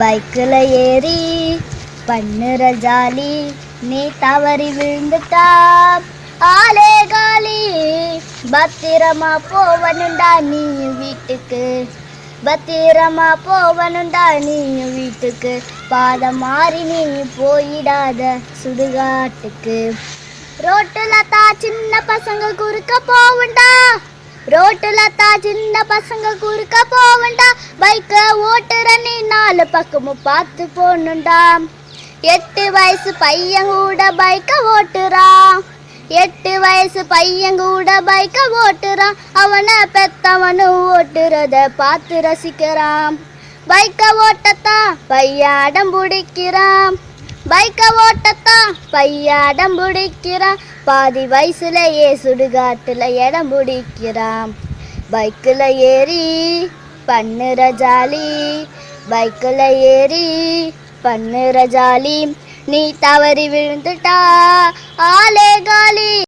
பைக்கில் ஏறி பண்ணுற ஜாலி, நீ தவறி விழுந்துட்டா ஆலே காலி. பத்திரமா போவனுண்டா நீயும் வீட்டுக்கு, பத்திரமா போவனுண்டா நீயும் வீட்டுக்கு. பாதம் மாறி நீ போயிடாத சுடுகாட்டுக்கு. ரோட்டுல தான் சின்ன பசங்க குறுக்க போவண்டா, ரோட்டுல தான் சின்ன பசங்க குறுக்க போவண்டா. பைக்க ஓட்டுற நீ நாலு பக்கமும் பார்த்து போகணுண்டா. 8 வயசு பையன் கூட பைக்க ஓட்டுறான், 8 வயசு பையன் கூட பைக்க ஓட்டுறான். அவனை பெத்தவனும் ஓட்டுறத பார்த்து ரசிக்கிறான். பைக்க ஓட்டத்தான் பையாடம் பிடிக்கிறான், பைக்க ஓட்டத்தான் பையாடம் பிடிக்கிறான். பாதி வயசுலயே சுடுகாட்டுல இடம் பிடிக்கிறான். பைக்கில் ஏறி பண்ணுற ஜாலி, பைக்கில் ஏறி பண்ணுற ஜாலி, நீ தவறி விழுந்துட்டா ஆலே காலி.